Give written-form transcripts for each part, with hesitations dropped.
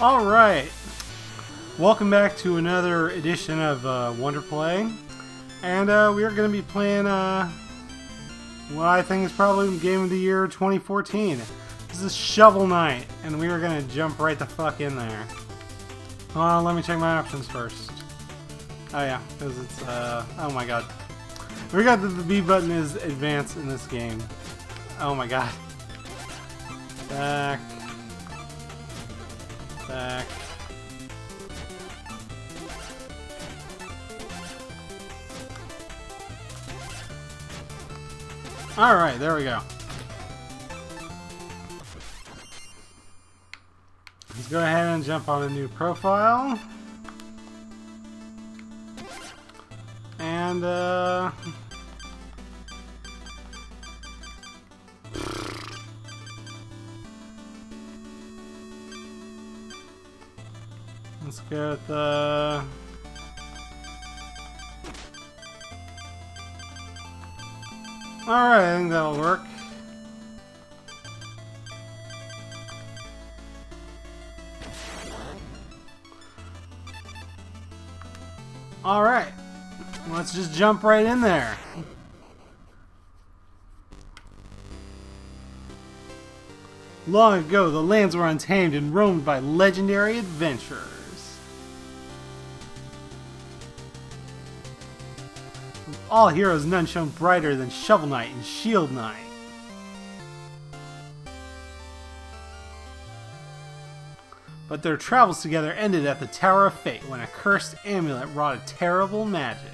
Alright, welcome back to another edition of Wonder Play, and we are going to be playing what I think is probably Game of the Year 2014. This is Shovel Knight, and we are going to jump right the fuck in there. Let me check my options first. Oh yeah, because it's, oh my god. We got the B button is advanced in this game. Oh my god. Back. Back. Alright, there we go. Let's go ahead and jump on a new profile. And, let's go with the... Alright, I think that'll work. Alright, let's just jump right in there. Long ago, the lands were untamed and roamed by legendary adventurers. Of all heroes, none shone brighter than Shovel Knight and Shield Knight. But their travels together ended at the Tower of Fate when a cursed amulet wrought a terrible magic.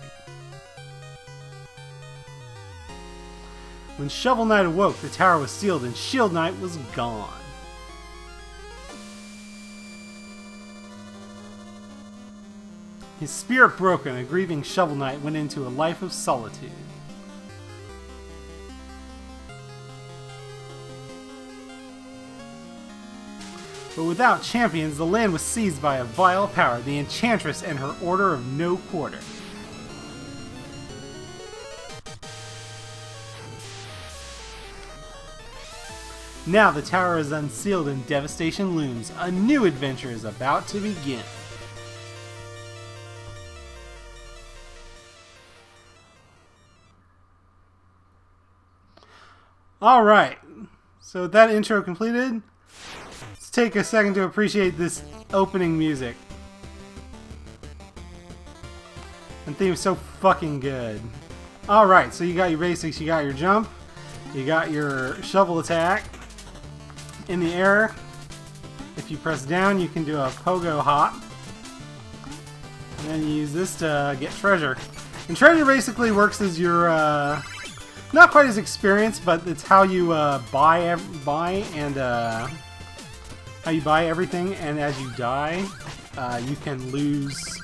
When Shovel Knight awoke, the tower was sealed and Shield Knight was gone. His spirit broken, a grieving Shovel Knight went into a life of solitude. But without champions, the land was seized by a vile power, the Enchantress and her Order of No Quarter. Now the tower is unsealed and devastation looms. A new adventure is about to begin. Alright, so with that intro completed, let's take a second to appreciate this opening music. And theme is so fucking good. Alright, so you got your basics, you got your jump, you got your shovel attack. In the air, if you press down, you can do a pogo hop. And then you use this to get treasure. And treasure basically works as your, not quite as experience, but it's how you buy everything, and as you die, you can lose.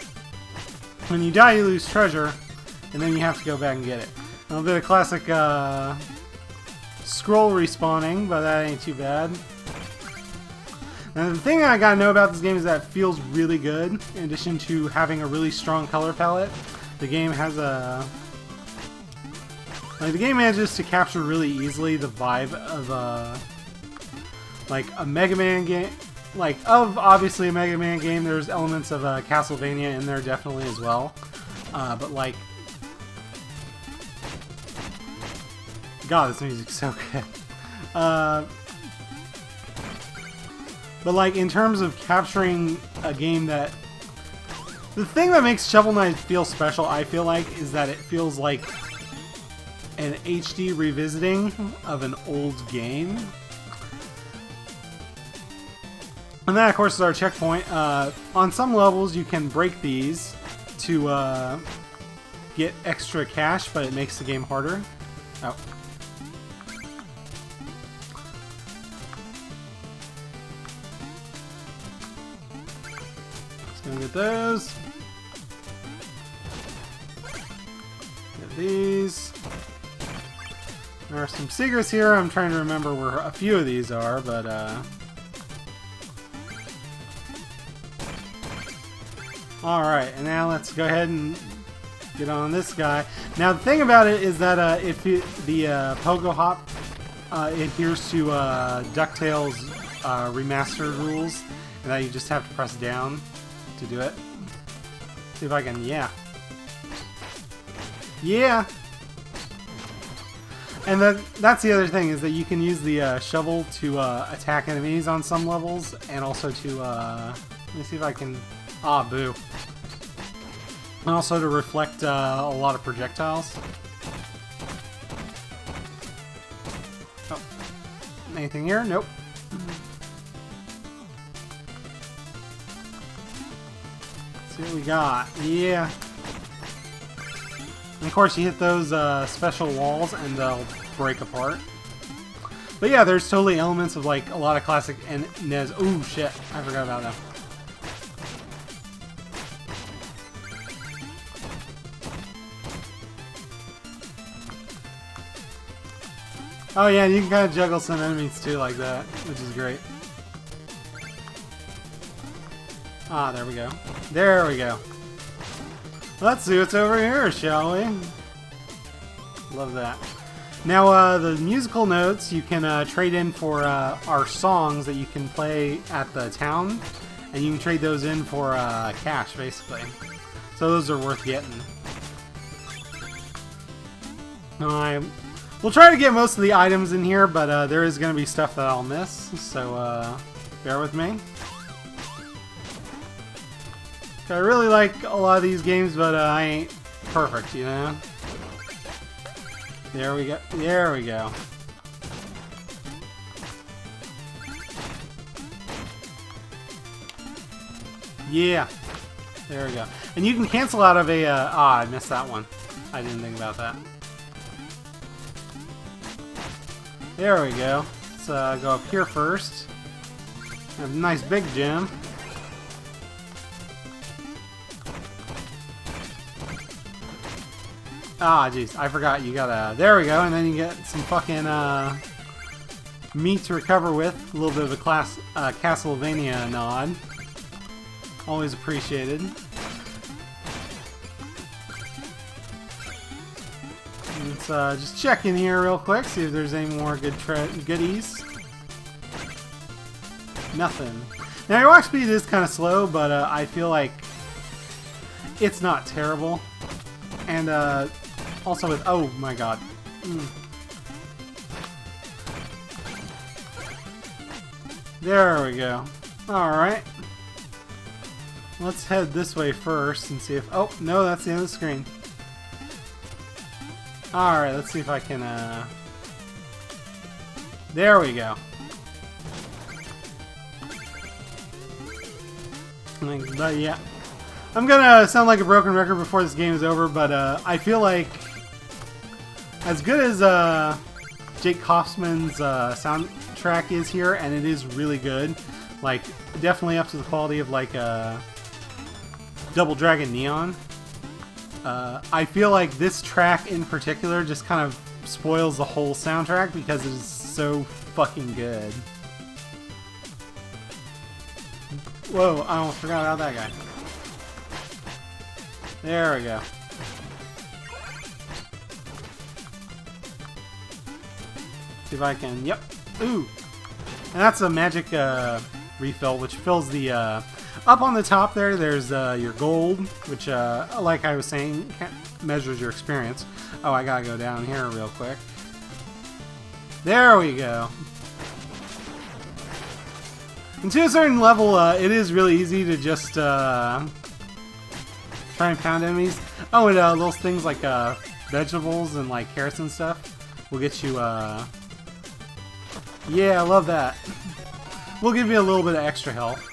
When you die, you lose treasure, and then you have to go back and get it. A little bit of classic scroll respawning, but that ain't too bad. Now the thing I gotta know about this game is that it feels really good. In addition to having a really strong color palette, the game has a... the game manages to capture really easily the vibe of like a Mega Man game. Obviously a Mega Man game, there's elements of Castlevania in there definitely as well. But like... God, this music's so good. But like in terms of capturing a game that... The thing that makes Shovel Knight feel special, I feel like, is that it feels like an HD revisiting of an old game. And that, of course, is our checkpoint. On some levels, you can break these to get extra cash, but it makes the game harder. Oh. Just gonna get those. Get these. There are some secrets here. I'm trying to remember where a few of these are, but alright, and now let's go ahead and get on this guy. Now the thing about it is that if the pogo hop adheres to DuckTales remastered rules, and that you just have to press down to do it. See if I can, yeah. Yeah! And that's the other thing, is that you can use the shovel to attack enemies on some levels, and also to, let me see if I can, boo. And also to reflect a lot of projectiles. Oh. Anything here? Nope. Let's see what we got. Yeah. And of course, you hit those special walls and they'll break apart. But yeah, there's totally elements of like a lot of classic NES. Ooh, shit. I forgot about that. Oh yeah, you can kind of juggle some enemies too like that, which is great. Ah, there we go. There we go. Let's see what's over here, shall we? Love that. Now, the musical notes you can trade in for our songs that you can play at the town, and you can trade those in for cash, basically. So those are worth getting. We'll try to get most of the items in here, but there is going to be stuff that I'll miss, so bear with me. I really like a lot of these games, but I ain't perfect, you know? There we go. There we go. Yeah. There we go. And you can cancel out of a... I missed that one. I didn't think about that. There we go. Let's go up here first. Have a nice big gem. Ah, jeez, I forgot you gotta... There we go, and then you get some fucking meat to recover with. A little bit of a Castlevania nod. Always appreciated. Let's just check in here real quick, see if there's any more good goodies. Nothing. Now, your walk speed is kind of slow, but I feel like it's not terrible. And also with... Oh my god. There we go. Alright. Let's head this way first and see if... Oh, no, that's the end of the screen. Alright, let's see if I can... There we go. But yeah. I'm gonna sound like a broken record before this game is over, but I feel like as good as Jake Kaufman's soundtrack is here, and it is really good, like definitely up to the quality of like Double Dragon Neon. I feel like this track in particular just kind of spoils the whole soundtrack because it is so fucking good. Whoa, I almost forgot about that guy. There we go. See if I can... Yep. Ooh! And that's a magic refill, which fills the... Up on the top there, there's your gold, which, like I was saying, measures your experience. Oh, I gotta go down here real quick. There we go. And to a certain level, it is really easy to just try and pound enemies. Oh, and those things like vegetables and like carrots and stuff will get you... Yeah, I love that. We'll give you a little bit of extra health.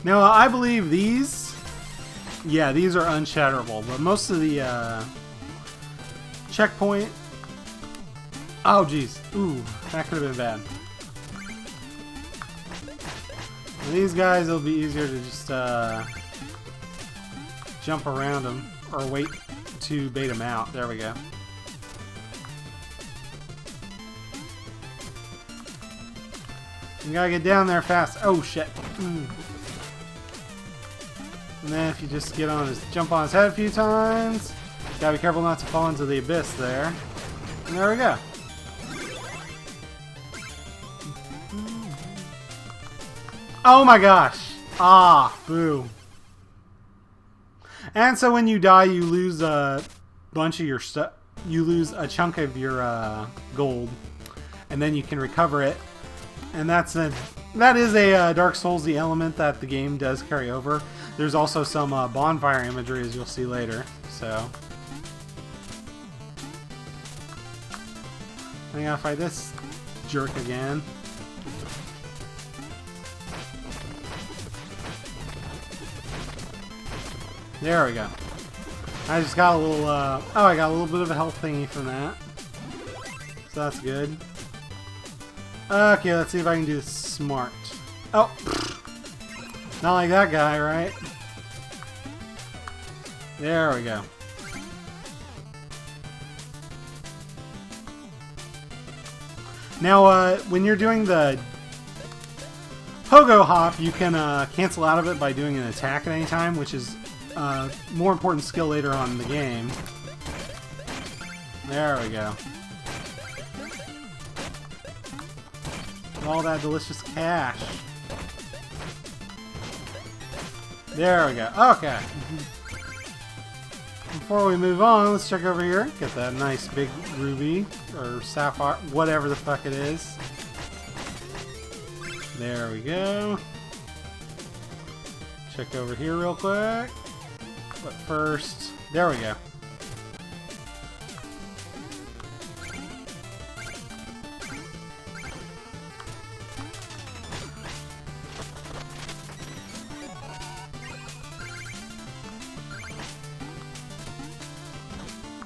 Now, I believe these... Yeah, these are unshatterable, but most of the checkpoint... Oh, jeez. Ooh, that could have been bad. And these guys, it'll be easier to just jump around them, or wait to bait them out. There we go. You gotta get down there fast. Oh, shit. And then if you just get on his, jump on his head a few times, gotta be careful not to fall into the abyss there. And there we go. Oh my gosh! Ah, boo. And so when you die, you lose a bunch of your stuff. You lose a chunk of your gold, and then you can recover it. And that is a Dark Souls-y element that the game does carry over. There's also some bonfire imagery, as you'll see later. So I gotta fight this jerk again. There we go. I just got a little, oh, I got a little bit of a health thingy from that. So that's good. Okay, let's see if I can do this smart. Oh! Not like that guy, right? There we go. Now, when you're doing the pogo hop, you can cancel out of it by doing an attack at any time, which is more important skill later on in the game. There we go. All that delicious cash. There we go. Okay. Before we move on, let's check over here. Get that nice big ruby or sapphire, whatever the fuck it is. There we go. Check over here real quick. But first, there we go.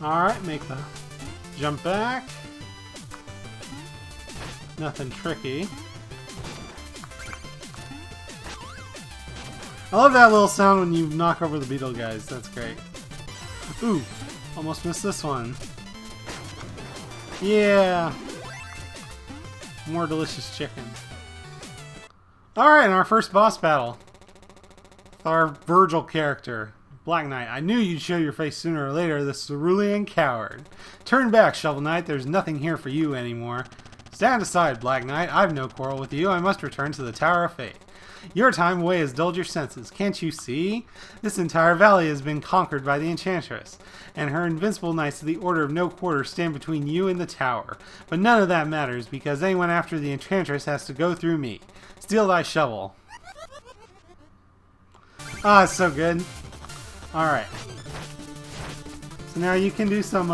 Alright, make the jump back. Nothing tricky. I love that little sound when you knock over the beetle guys. That's great. Ooh, almost missed this one. Yeah. More delicious chicken. Alright, and our first boss battle. With our Virgil character. Black Knight, I knew you'd show your face sooner or later, the cerulean coward. Turn back, Shovel Knight, there's nothing here for you anymore. Stand aside, Black Knight, I've no quarrel with you, I must return to the Tower of Fate. Your time away has dulled your senses, can't you see? This entire valley has been conquered by the Enchantress, and her invincible knights of the Order of No Quarter stand between you and the tower. But none of that matters, because anyone after the Enchantress has to go through me. Steal thy shovel. Ah, it's so good. Alright. So now you can do some,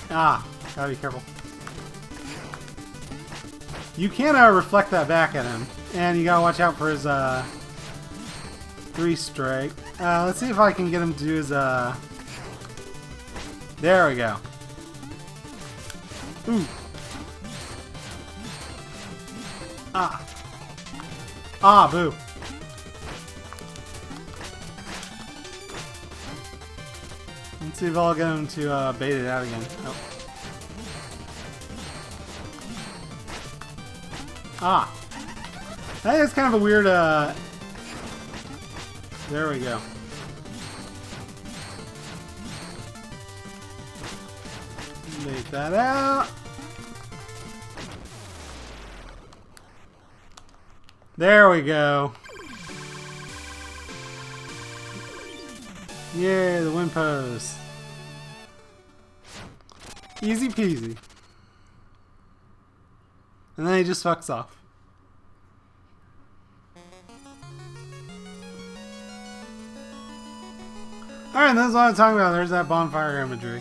gotta be careful. You can, reflect that back at him. And you gotta watch out for his, 3-strike. Let's see if I can get him to do his, there we go. Ooh. Ah. Ah, boo. Let's see if I'll get him to bait it out again. Oh. Ah! That is kind of a weird, there we go. Bait that out. There we go. Yeah, the wind pose. Easy peasy. And then he just fucks off. Alright, that's what I'm talking about. There's that bonfire imagery.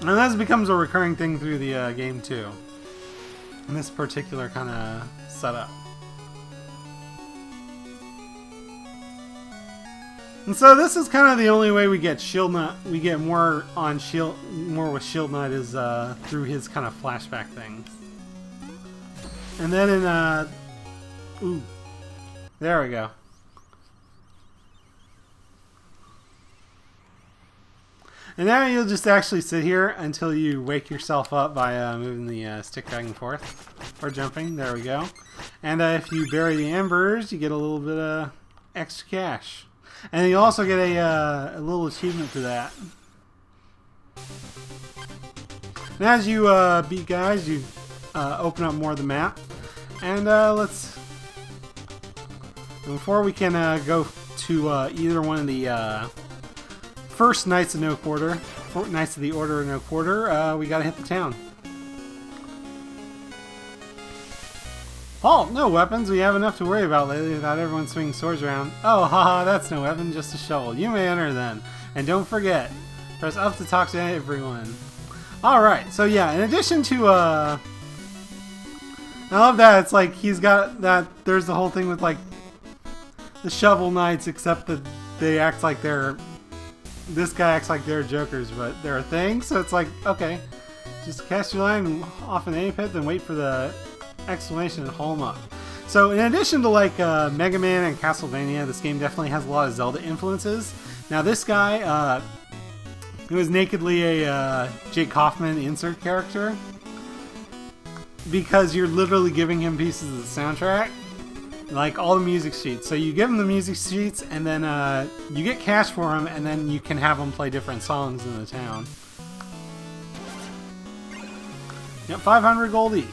And this becomes a recurring thing through the game too. In this particular kind of setup. And so this is kind of the only way we get Shield Knight. We get more on Shield, more with Shield Knight is through his kind of flashback things. And then in ooh, there we go. And now you'll just actually sit here until you wake yourself up by moving the stick back and forth or jumping. There we go. And if you bury the embers, you get a little bit of extra cash. And you also get a little achievement for that. And as you beat guys, you open up more of the map. And let's... Before we can go to either one of the first Knights of No Quarter, Knights of the Order of No Quarter, we gotta hit the town. Halt! No weapons. We have enough to worry about lately without everyone swinging swords around. Oh, haha, that's no weapon, just a shovel. You may enter then. And don't forget, press up to talk to everyone. Alright, so yeah, in addition to, I love that it's like he's got that, there's the whole thing with like the Shovel Knights, except that they act like they're, this guy acts like they're jokers, but they're a thing, so it's like, okay, just cast your line off in any pit, then wait for the exclamation and haul them up. So in addition to like Mega Man and Castlevania, this game definitely has a lot of Zelda influences. Now this guy, who is nakedly a Jake Kaufman insert character, because you're literally giving him pieces of the soundtrack, like all the music sheets. So you give him the music sheets, and then you get cash for him, and then you can have him play different songs in the town. Yep, 500 gold each.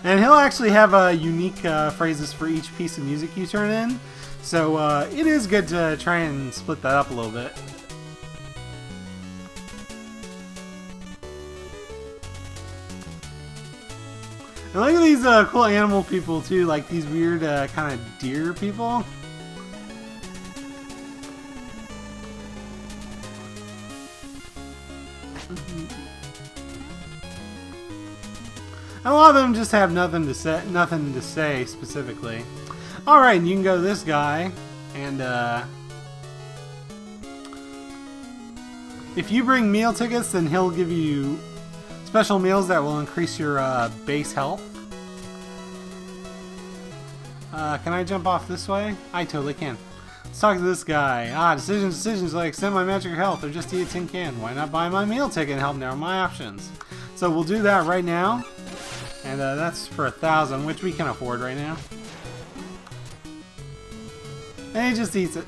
And he'll actually have unique phrases for each piece of music you turn in. So it is good to try and split that up a little bit. And look at these cool animal people too, like these weird kind of deer people. And a lot of them just have nothing to say specifically. Alright, and you can go to this guy, and if you bring meal tickets, then he'll give you special meals that will increase your base health. Can I jump off this way? I totally can. Let's talk to this guy. Decisions like extend my magic health or just eat a tin can. Why not buy my meal ticket and help narrow my options? So we'll do that right now. And that's for 1,000, which we can afford right now. And he just eats it.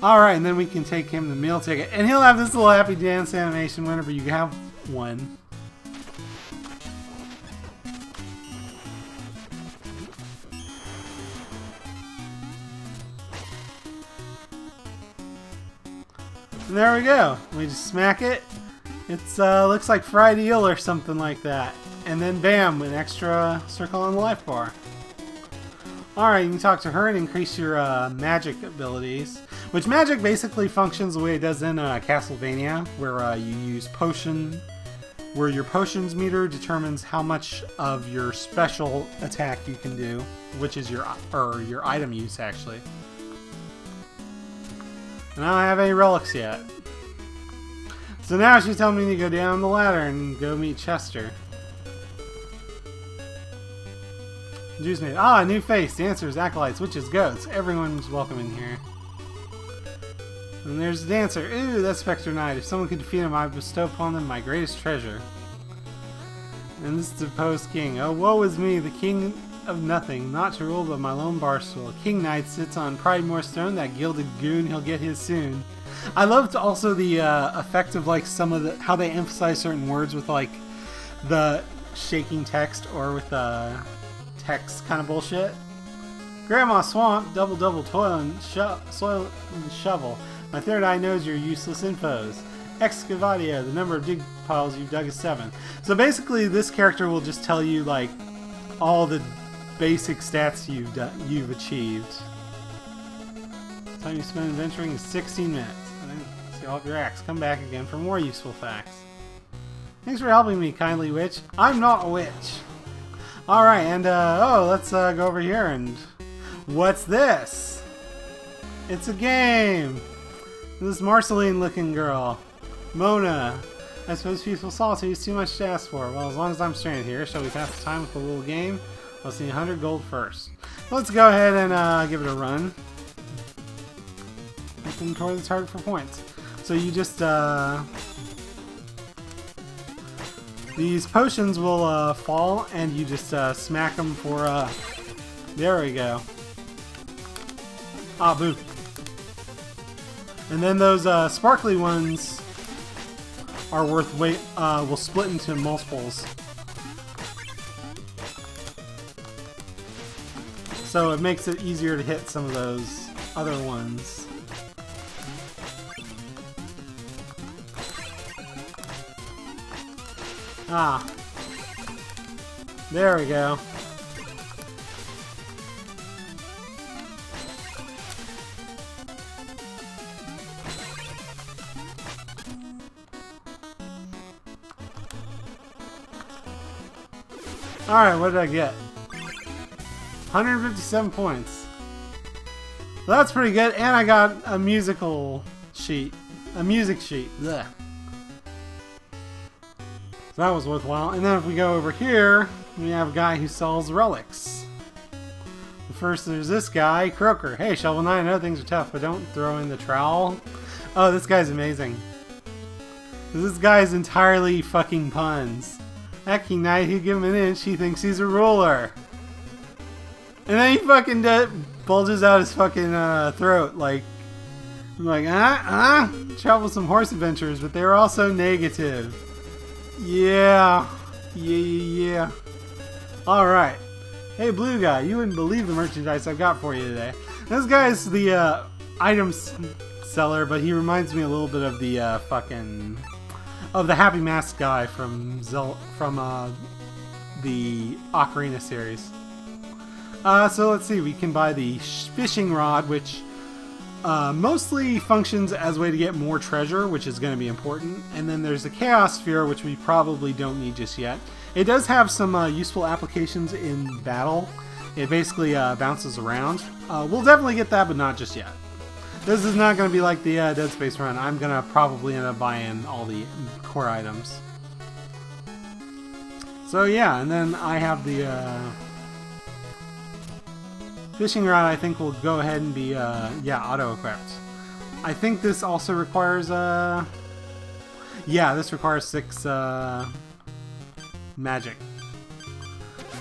Alright, and then we can take him the meal ticket. And he'll have this little happy dance animation whenever you have one. And there we go. We just smack it. It's looks like fried eel or something like that. And then bam, an extra circle on the life bar. Alright, you can talk to her and increase your magic abilities. Which magic basically functions the way it does in Castlevania, where you use potion, where your potions meter determines how much of your special attack you can do, which is your item use actually. And I don't have any relics yet. So now she's telling me to go down the ladder and go meet Chester. Juice made. Ah, new face. Dancers, acolytes, witches, goats. Everyone's welcome in here. And there's the dancer. Ooh, that's Spectre Knight. If someone could defeat him, I would bestow upon them my greatest treasure. And this deposed king. Oh, woe is me, the king of nothing, not to rule but my lone barstool. King Knight sits on Pridemoor Stone, that gilded goon, he'll get his soon. I loved also the effect of like some of the how they emphasize certain words with like the shaking text or with text kind of bullshit. Grandma Swamp, double toil and soil and shovel. My third eye knows your useless infos. Excavatio, the number of dig piles you've dug is 7. So basically, this character will just tell you like all the basic stats you've achieved. Time you spend adventuring is 16 minutes. See all of your acts. Come back again for more useful facts. Thanks for helping me, kindly witch. I'm not a witch. Alright, and let's go over here and... What's this? It's a game! This Marceline looking girl. Mona. I suppose peaceful solitude is too much to ask for. Well, as long as I'm stranded here, shall we pass the time with a little game? Let's see, 100 gold first. Let's go ahead and give it a run. Looking toward the target for points. So you just, these potions will fall, and you just smack them for There we go. Ah, boo. And then those sparkly ones are worth weight. Will split into multiples. So it makes it easier to hit some of those other ones. Ah. There we go. Alright, what did I get? 157 points. Well, that's pretty good, and I got a musical sheet. A music sheet. Blech. So that was worthwhile. And then if we go over here, we have a guy who sells relics. First, there's this guy, Croaker. Hey, Shovel Knight, I know things are tough, but don't throw in the trowel. Oh, this guy's amazing. This guy's entirely fucking puns. That King Knight, he'd give him an inch, he thinks he's a ruler. And then he fucking bulges out his fucking throat, like travel some horse adventures, but they were also negative. Yeah. Alright. Hey, blue guy, you wouldn't believe the merchandise I've got for you today. This guy's the items seller, but he reminds me a little bit of the of the Happy Mask guy from the Ocarina series. So let's see, we can buy the fishing rod, which mostly functions as a way to get more treasure, which is going to be important. And then there's the Chaos Sphere, which we probably don't need just yet. It does have some useful applications in battle. It basically bounces around. We'll definitely get that, but not just yet. This is not going to be like the Dead Space run. I'm going to probably end up buying all the core items. So yeah, and then I have the fishing rod. I think will go ahead and be auto-equipped. I think this also requires this requires 6 magic.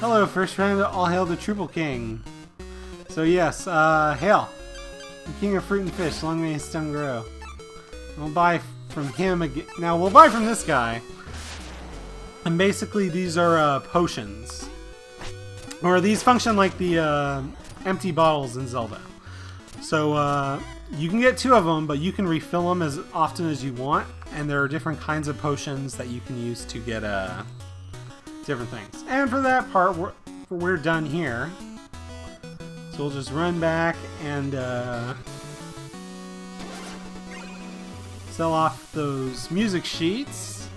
Hello, first friend. All hail the Triple King. So yes, hail. The king of fruit and fish, long may his tongue grow. We'll buy from him again. Now we'll buy from this guy. And basically these are potions. Or these function like the empty bottles in Zelda. So you can get 2 of them, but you can refill them as often as you want. And there are different kinds of potions that you can use to get different things. And for that part, we're done here. So we'll just run back and sell off those music sheets.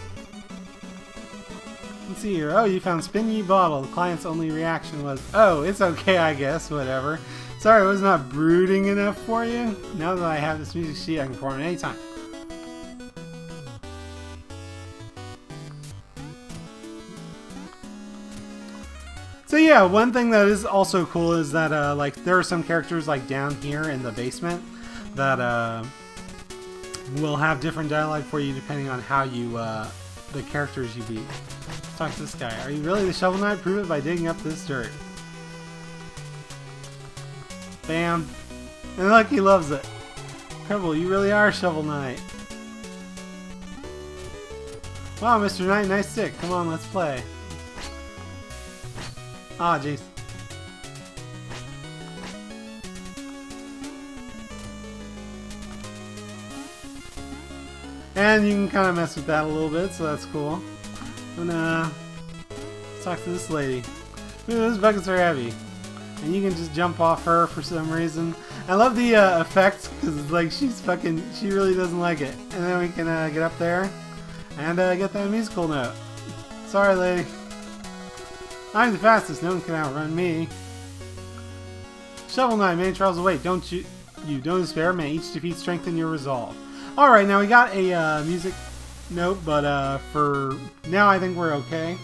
Let's see here. Oh, you found Spinny Bottle. The client's only reaction was, oh, it's okay, I guess, whatever. Sorry, I was not brooding enough for you. Now that I have this music sheet, I can perform it anytime. So yeah, one thing that is also cool is that like there are some characters like down here in the basement that will have different dialogue for you depending on how you the characters you beat. Let's talk to this guy. Are you really the Shovel Knight? Prove it by digging up this dirt. Bam. And look, he loves it. Incredible, you really are Shovel Knight. Wow, Mr. Knight, nice stick. Come on, let's play. Ah, jeez. And you can kind of mess with that a little bit, so that's cool. And let's talk to this lady. Ooh, those buckets are heavy. And you can just jump off her for some reason. I love the effect, because it's like she really doesn't like it. And then we can get up there and get that musical note. Sorry, lady. I'm the fastest, no one can outrun me. Shovel Knight, many trials await. Don't despair, may each defeat strengthen your resolve. Alright, now we got a music note, but for now I think we're okay.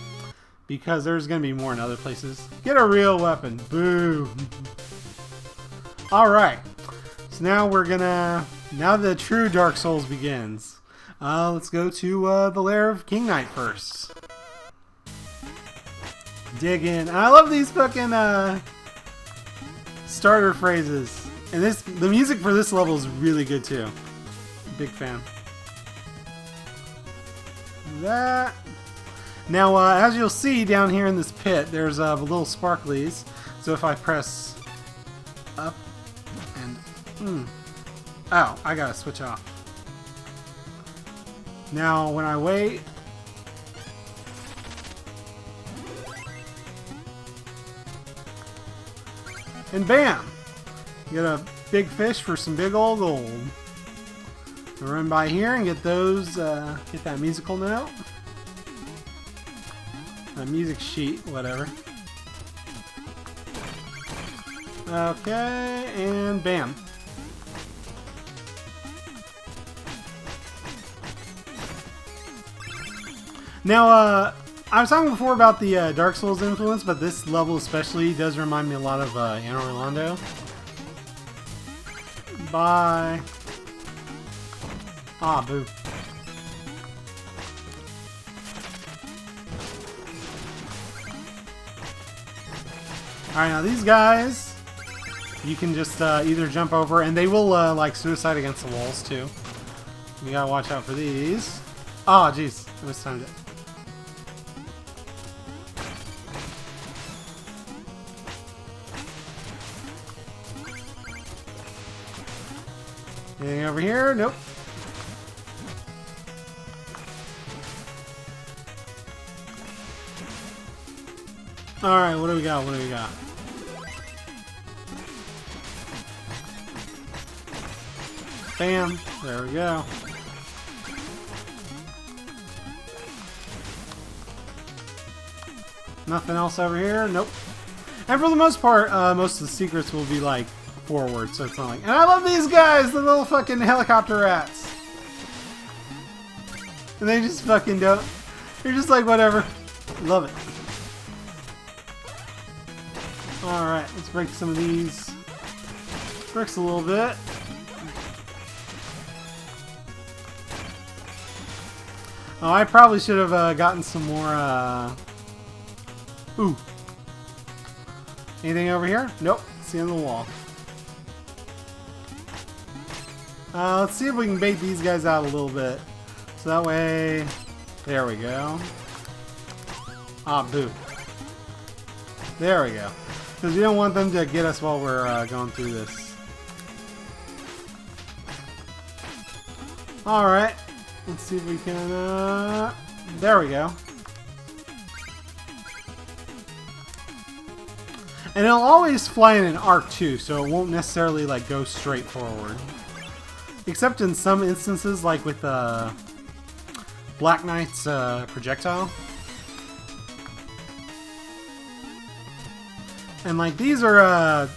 Because there's going to be more in other places. Get a real weapon. Boo. Alright. So now we're gonna... Now the true Dark Souls begins. Let's go to the lair of King Knight first. Dig in. And I love these fucking starter phrases. And the music for this level is really good too. Big fan. That. Now, as you'll see down here in this pit, there's little sparklies. So if I press up and oh, I gotta switch off. Now, when I wait, and bam, you get a big fish for some big old gold. I'll run by here and get those. Get that musical note. A music sheet, whatever. Okay, and bam. Now, I was talking before about the Dark Souls influence, but this level especially does remind me a lot of Anne Orlando. Bye. Ah, boo. Alright, now these guys, you can just either jump over, and they will like suicide against the walls too. You gotta watch out for these. Oh, jeez, I mistimed it. Anything over here? Nope. Alright, what do we got? What do we got? Bam. There we go. Nothing else over here? Nope. And for the most part, most of the secrets will be like forward, so it's not like... And I love these guys! The little fucking helicopter rats! And they just fucking don't... They're just like, whatever. Love it. Alright, let's break some of these bricks a little bit. Oh, I probably should have gotten some more, Ooh. Anything over here? Nope. It's the end of the wall. Let's see if we can bait these guys out a little bit. So that way... There we go. Ah, boo. There we go. Because we don't want them to get us while we're going through this. Alright. Let's see if we can... There we go. And it'll always fly in an arc too, so it won't necessarily like go straight forward. Except in some instances, like with Black Knight's projectile. And like these are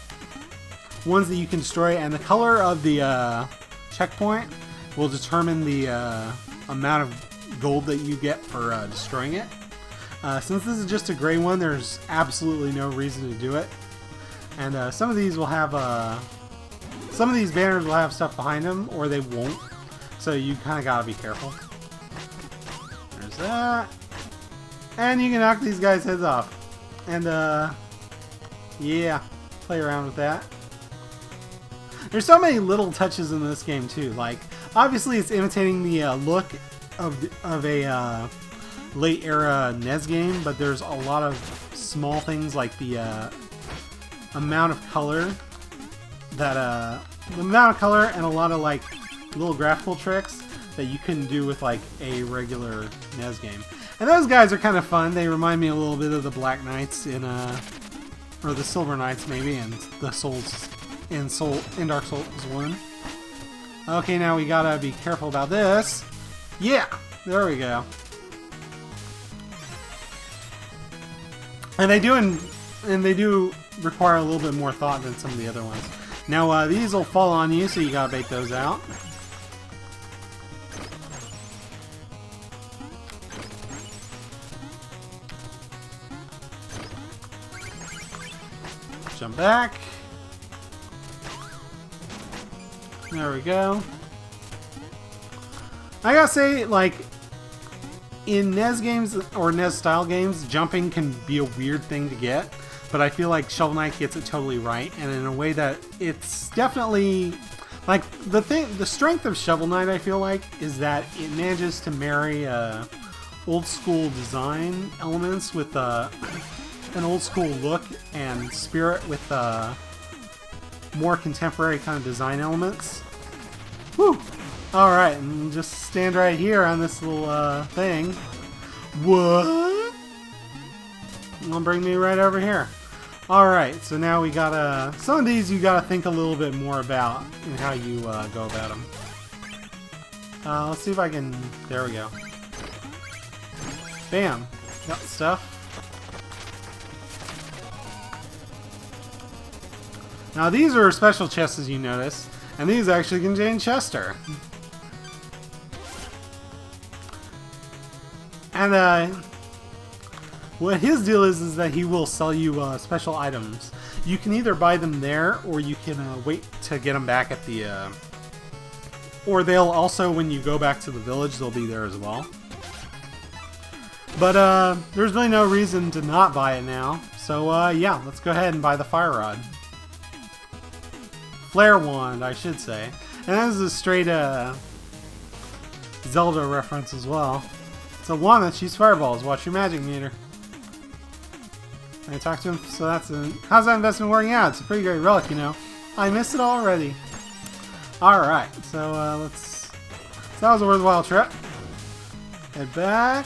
ones that you can destroy, and the color of the checkpoint will determine the amount of gold that you get for destroying it. Since this is just a gray one, there's absolutely no reason to do it. And some of these will have some of these banners will have stuff behind them, or they won't. So you kind of gotta be careful. There's that. And you can knock these guys' heads off. And yeah, play around with that. There's so many little touches in this game too. Like, obviously it's imitating the look of a late era NES game, but there's a lot of small things like the amount of color and a lot of like little graphical tricks that you couldn't do with like a regular NES game. And those guys are kind of fun. They remind me a little bit of the Black Knights in or the Silver Knights maybe, and the Souls in Dark Souls 1. Okay, now we gotta be careful about this. Yeah, there we go. And they do require a little bit more thought than some of the other ones. Now these will fall on you, so you gotta bait those out. Jump back. There we go. I gotta say, like, in NES games or NES style games, jumping can be a weird thing to get. but I feel like Shovel Knight gets it totally right, and in a way that it's definitely like the strength of Shovel Knight, I feel like, is that it manages to marry old school design elements with an old school look and spirit with more contemporary kind of design elements. Woo! Alright, and just stand right here on this little thing. What? It'll bring me right over here. Alright, so now we gotta... Some of these you gotta think a little bit more about in how you go about them. Let's see if I can... There we go. Bam! Got the stuff. Now these are special chests, as you notice, and these actually contain Chester. And what his deal is that he will sell you special items. You can either buy them there, or you can wait to get them back at the... Or they'll also, when you go back to the village, they'll be there as well. But there's really no reason to not buy it now. So yeah, let's go ahead and buy the fire rod. Flare wand, I should say. And that is a straight Zelda reference as well. It's a wand that shoots fireballs. Watch your magic meter. I talked to him, so that's a... How's that investment working out? It's a pretty great relic, you know. I missed it already. Alright, so let's... So that was a worthwhile trip. Head back.